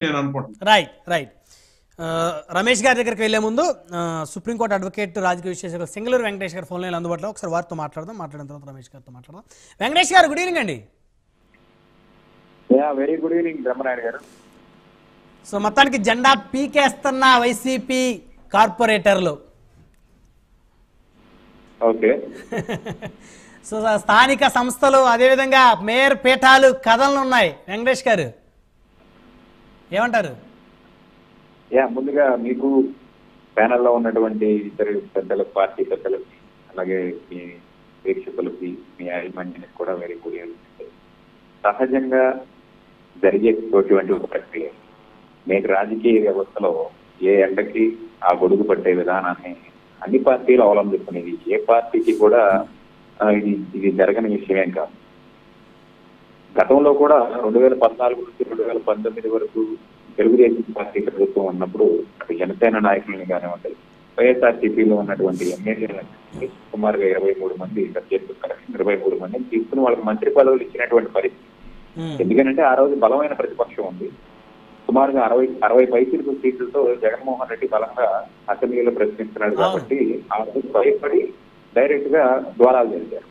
నేను అనుకుంటున్నాను. Right right. Ramesh గారి దగ్గరికి వెళ్లే ముందు సుప్రీంకోర్టు అడ్వకేట్ రాజకీయ విశ్లేషకులు సింగళూరు వెంకటేష్ గారు ఫోన్ లైన్ అందుబాటులో, ఒకసారి వారితో మాట్లాడిన తర్వాత రమేష్ గారితో మాట్లాడదాం. వెంకటేష్ గారు, గుడ్ ఈవినింగ్ అండి. వెరీ గుడ్ ఈవినింగ్ బ్రహ్మనాయుడు గారు. సో మొత్తానికి జెండా పీకేస్తున్న వైసీపీ కార్పొరేటర్లు. ఓకే. సో స్థానిక సంస్థలు, అదేవిధంగా మేయర్ పీఠాలు కథలు ఉన్నాయి. వెంకటేష్ గారు ఏమంటారు? ముందుగా మీకు ప్యానల్లో ఉన్నటువంటి ఇతర పెద్దలకు, పార్టీ పెద్దలకి, అలాగే మీ వీక్షకులకి, మీ యాజమాన్యానికి కూడా వెరీ గుడ్ ఈవినింగ్. సహజంగా జరిగేటువంటి ఒక ప్రక్రియ. నేటి రాజకీయ వ్యవస్థలో ఏ ఎండకి ఆ గొడుగు పట్టే విధానాన్ని అన్ని పార్టీలు అవలంబిస్తున్నది. ఏ పార్టీకి కూడా ఇది జరగని విషయమేం కాదు. గతంలో కూడా 2014 నుంచి 2019 వరకు తెలుగుదేశం పార్టీ ప్రభుత్వం ఉన్నప్పుడు అటు జనసేన నాయకులని కానివ్వండి, వైఎస్ఆర్సీపీలో ఉన్నటువంటి ఎమ్మెల్యేలని సుమారుగా 23 మంది 23 మందిని తీసుకుని వాళ్ళకి మంత్రి పదవులు ఇచ్చినటువంటి పరిస్థితి. ఎందుకంటే ఆ రోజు బలమైన ప్రతిపక్షం ఉంది. సుమారుగా 60 పైసలు సీట్లతో జగన్మోహన్ రెడ్డి బలంగా అసెంబ్లీలో ప్రశ్నిస్తున్నాడు కాబట్టి ఆ రోజు భయపడి డైరెక్ట్ గా ద్వారాలు జరిగారు.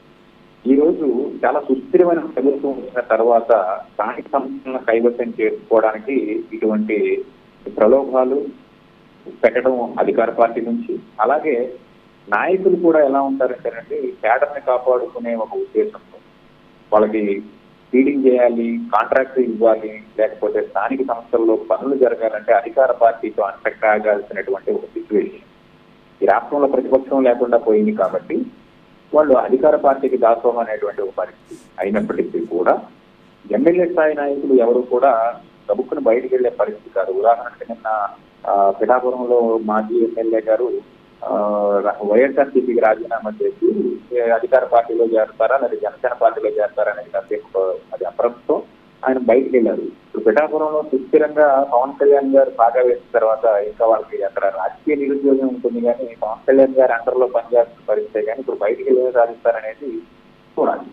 ఈ రోజు చాలా సుస్థిరమైన ప్రభుత్వం వచ్చిన తర్వాత స్థానిక సంస్థలను కైవసం చేసుకోవడానికి ఇటువంటి ప్రలోభాలు పెట్టడం అధికార పార్టీ నుంచి, అలాగే నాయకులు కూడా ఎలా ఉంటారంటేనండి, కేడర్ని కాపాడుకునే ఒక ఉద్దేశంతో వాళ్ళకి ఫీడింగ్ చేయాలి, కాంట్రాక్ట్ ఇవ్వాలి, లేకపోతే స్థానిక సంస్థల్లో పనులు జరగాలంటే అధికార పార్టీతో అంటకాగాల్సినటువంటి ఒక సిచ్యువేషన్ ఈ రాష్ట్రంలో ప్రతిపక్షం లేకుండా పోయింది. కాబట్టి వాళ్ళు అధికార పార్టీకి దాసోహం అనేటువంటి ఒక పరిస్థితి అయినప్పటికీ కూడా ఎమ్మెల్యే స్థాయి నాయకులు ఎవరు కూడా గబుక్కును బయటికి వెళ్లే పరిస్థితి కాదు. ఉదాహరణకి నిన్న పిఠాపురంలో మాజీ ఎమ్మెల్యే గారు వైఎస్ఆర్సీపీకి రాజీనామా చేసి అధికార పార్టీలో చేరతారా లేదా జనసేన పార్టీలో చేరతారా అనేది అది అప్రస్తుతం. ఆయన బయటికి వెళ్ళారు. ఇప్పుడు పిఠాపురంలో సుస్థిరంగా పవన్ కళ్యాణ్ గారు బాగా వేసిన తర్వాత ఇంకా వాళ్ళకి అక్కడ రాజకీయ నిరుద్యోగం ఉంటుంది, కానీ పవన్ కళ్యాణ్ గారు అండర్లో పనిచేస్తున్న పరిస్థితి, కానీ ఇప్పుడు బయటికి వెళ్ళి సాధిస్తారనేది చూడాలి.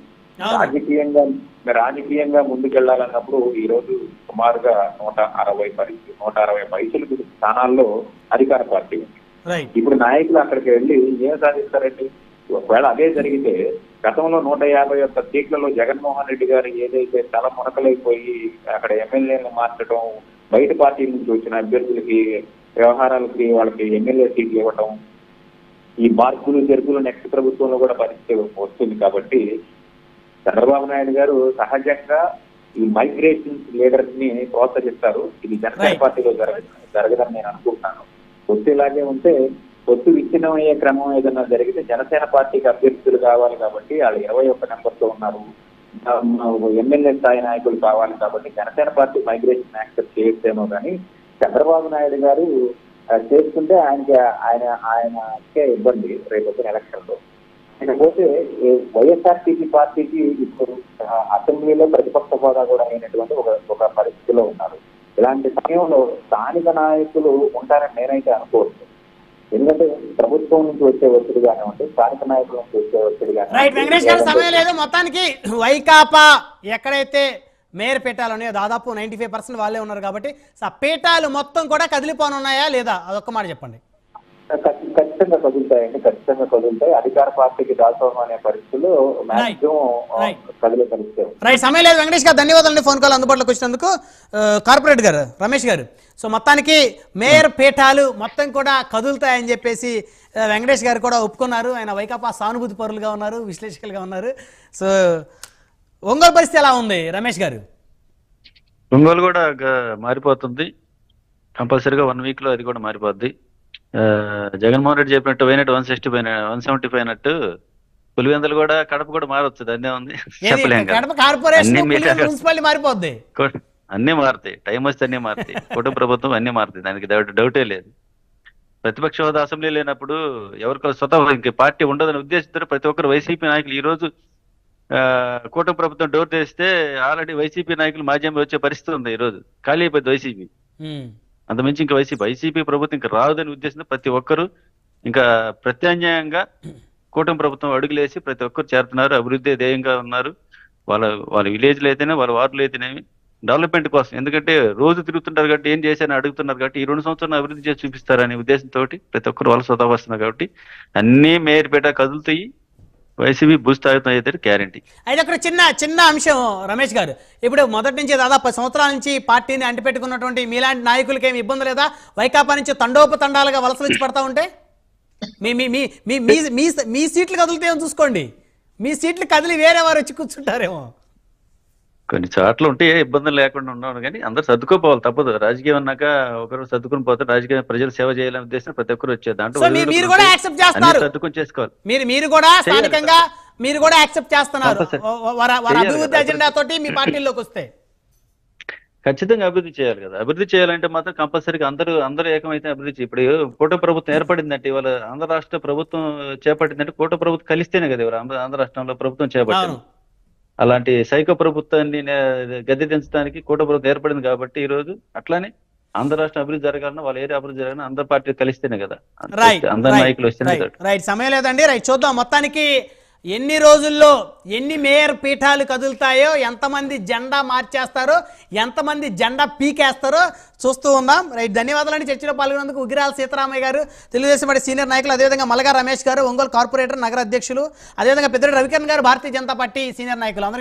రాజకీయంగా ముందుకెళ్లాలన్నప్పుడు ఈ రోజు సుమారుగా 160 పైసలు స్థానాల్లో అధికార పార్టీ ఉంది. ఇప్పుడు నాయకులు అక్కడికి వెళ్ళి ఏం సాధిస్తారండి? ఒకవేళ అదే జరిగితే గతంలో 151 సీట్లలో జగన్మోహన్ రెడ్డి గారు ఏదైతే తల మునకలైపోయి అక్కడ ఎమ్మెల్యేలను మార్చడం, బయట పార్టీ నుంచి వచ్చిన అభ్యర్థులకి వ్యవహారాలకి వాళ్ళకి ఎమ్మెల్యే సీట్లు ఇవ్వటం, ఈ మార్పులు జరుపులు నెక్స్ట్ ప్రభుత్వంలో కూడా పరిస్థితి వస్తుంది. కాబట్టి చంద్రబాబు నాయుడు గారు సహజంగా ఈ మైగ్రేషన్ లీడర్స్ ని ప్రోత్సహిస్తారు. ఇది జనసేన పార్టీలో జరగదని నేను అనుకుంటున్నాను. పొత్తు ఇలాగే ఉంటే పొత్తు విచ్ఛిన్నం అయ్యే క్రమం ఏదన్నా జరిగితే జనసేన పార్టీకి అభ్యర్థులు కావాలి కాబట్టి వాళ్ళు 21 నెంబర్తో ఉన్నారు, ఎమ్మెల్యే స్థాయి నాయకులు కావాలి కాబట్టి జనసేన పార్టీ మైగ్రేషన్ యాక్సెప్ట్ చేయొచ్చేమో, కానీ చంద్రబాబు నాయుడు గారు చేసుకుంటే ఆయనకే ఇబ్బంది రేపు ఎలక్షన్ లో. ఇకపోతే వైఎస్ఆర్సీపీ పార్టీకి ఇప్పుడు అసెంబ్లీలో ప్రతిపక్ష హోదా కూడా అయినటువంటి ఒక పరిస్థితిలో ఉన్నారు. ఇలాంటి సమయంలో స్థానిక నాయకులు ఉంటారని నేనైతే అనుకోవచ్చు. ఎందుకంటే ప్రభుత్వం నుంచి వచ్చే ఒత్తిడి కానివ్వండి, స్థానిక నాయకుల నుంచి వచ్చే ఒత్తిడి కానివ్వండి. సమయం లేదు. మొత్తానికి వైకాపా ఎక్కడైతే మేయర్ పీఠాలు ఉన్నాయో దాదాపు 95% వాళ్ళే ఉన్నారు కాబట్టి పీఠాలు మొత్తం కూడా కదిలిపోనున్నాయా లేదా? అదొక్క మాట చెప్పండి. ఖచ్చితంగా కదులుతాయండి, ఖచ్చితంగా కదులుతాయి. అధికార పార్టీకి దాసోహం అనే పరిస్థితుల్లో మాక్సిమం కదిలే పరిస్థితి. సమయం లేదు. వెంకటేష్ గారు ధన్యవాదాలు ఫోన్ కాల్ అందుబాటులోకి వచ్చినందుకు. కార్పొరేట్ గారు రమేష్ గారు, సో మొత్తానికి మేయర్ పీఠాలు మొత్తం కూడా కదులుతాయని చెప్పేసి వెంకటేష్ గారు కూడా ఒప్పుకున్నారు. ఆయన వైకాపా సానుభూతి పరులుగా ఉన్నారు, విశ్లేషకులుగా ఉన్నారు. సో ఒంగోలు పరిస్థితి ఎలా ఉంది రమేష్ గారు? ఒంగోలు కూడా మారిపోతుంది కంపల్సరీగా. 1 వీక్ లో అది కూడా మారిపోద్ది. జగన్మోహన్ రెడ్డి చెప్పినట్టు పోయినట్టు 170 పోయినట్టు పులివెందులు కూడా కడప కూడా మారవచ్చు. అదే ఉంది, చెప్పలేం కదా. అన్ని మారుతాయి, టైం వస్తే అన్ని మారుతాయి. కుటుంబ ప్రభుత్వం అన్ని మారుతాయి, దానికి డౌటే లేదు. ప్రతిపక్ష హోదా అసెంబ్లీ లేనప్పుడు ఎవరికో స్వతహా ఇంక పార్టీ ఉండదని ఉద్దేశించారు ప్రతి ఒక్కరు. వైసీపీ నాయకులు ఈ రోజు కూటమి ప్రభుత్వం డోర్ తెస్తే ఆల్రెడీ వైసీపీ నాయకులు మాధ్యమం వచ్చే పరిస్థితి ఉంది. ఈ రోజు ఖాళీ అయిపోయింది వైసీపీ. అంతమించి ఇంకా వైసీపీ ప్రభుత్వం ఇంకా రాదని ఉద్దేశంతో ప్రతి ఒక్కరు ఇంకా ప్రత్యామ్నాయంగా కూటమి ప్రభుత్వం అడుగులేసి ప్రతి ఒక్కరు చేరుతున్నారు. అభివృద్ధి ధ్యేయంగా ఉన్నారు. వాళ్ళ విలేజ్లు అయితేనే, వాళ్ళ వార్డులు అయితేనేమి, డెవలప్మెంట్ కోసం. ఎందుకంటే రోజు తిరుగుతుంటారు కాబట్టి ఏం చేశారని అడుగుతున్నారు కాబట్టి ఈ 2 సంవత్సరాలు అభివృద్ధి చేసి చూపిస్తారనే ఉద్దేశంతో ప్రతి ఒక్కరు వలస వస్తున్నారు కాబట్టి అన్ని మేయర్పేట కదులుతాయి. వైసీపీ భూస్థాపితం అయితే గ్యారంటీ. అయితే అక్కడ చిన్న చిన్న అంశం రమేష్ గారు, ఇప్పుడు మొదటి నుంచి దాదాపు 10 సంవత్సరాల నుంచి పార్టీని అంటిపెట్టుకున్నటువంటి మీలాంటి నాయకులకి ఏమి ఇబ్బంది లేదా? వైకాపా నుంచి తండోపతండాలుగా వలసలు వచ్చి పడతా ఉంటే మీ మీ మీ మీ మీ- మీ మీ సీట్లు కదులుతాయేమో చూసుకోండి. మీ సీట్లు కదిలి వేరే వారు వచ్చి కూర్చుంటారేమో. కొన్ని చోట్ల ఉంటే ఏ ఇబ్బందులు లేకుండా ఉన్నాను కానీ అందరూ సర్దుకోపోవాలి, తప్పదు. రాజకీయం అన్నాక ఒకరు సర్దుకుని పోతే రాజకీయ ప్రజలు సేవ చేయాలనే ఉద్దేశం ప్రతి ఒక్కరు వచ్చేది. దాంట్లో సో మీరు కూడా యాక్సెప్ట్ చేస్తారు, సర్దుకొని చేసుకోవాలి. మీరు కూడా స్థానికంగా మీరు కూడా యాక్సెప్ట్ చేస్తున్నారు తప్పనిసరి. వారి చేయాలి అభివృద్ధి కదా. అజెండా తోటి మీ పార్టీలోకి వస్తే. ఖచ్చితంగా అభివృద్ధి చేయాలి కదా. అభివృద్ధి చేయాలంటే మాత్రం కంపల్సరీగా అందరూ ఏకమైతే అభివృద్ధి. ఇప్పుడు కూటమి ప్రభుత్వం ఏర్పడిందంటే, ఇవాళ ఆంధ్ర రాష్ట్ర ప్రభుత్వం చేపట్టిందంటే కూటమి ప్రభుత్వం కలిస్తేనే కదా ఇవాళ ఆంధ్ర రాష్ట్రంలో ప్రభుత్వం చేపట్టింది. అవును. అలాంటి సైకో ప్రభుత్వాన్ని గద్దె దించడానికి కూటమి ప్రభుత్వం ఏర్పడింది కాబట్టి ఈ రోజు అట్లానే ఆంధ్ర రాష్ట్రం అభివృద్ధి జరగాలన్నా వాళ్ళ ఏరియా అభివృద్ధి జరగాలన్నా అందరు పార్టీలు కలిస్తేనే కదా. రైట్ అందరు నాయకులు వస్తేనే కదా. రైట్ సమయం లేదండి. రైట్ చూద్దాం మొత్తానికి ఎన్ని రోజుల్లో ఎన్ని మేయర్ పీఠాలు కదులుతాయో, ఎంతమంది జెండా మార్చేస్తారో, ఎంతమంది జెండా పీకేస్తారో చూస్తూ ఉందాం. రైట్, ధన్యవాదాలండి చర్చలో పాల్గొన్నందుకు. ఉగిరాల సీతారామయ్య గారు, తెలుగుదేశం పార్టీ సీనియర్ నాయకులు, అదేవిధంగా మలగా రమేష్ గారు, ఒంగోలు కార్పొరేటర్ నగర అధ్యక్షులు, అదేవిధంగా పెద్దిరెడ్డి రవికిరణ్ గారు, భారతీయ జనతా పార్టీ సీనియర్ నాయకులు. అందరికీ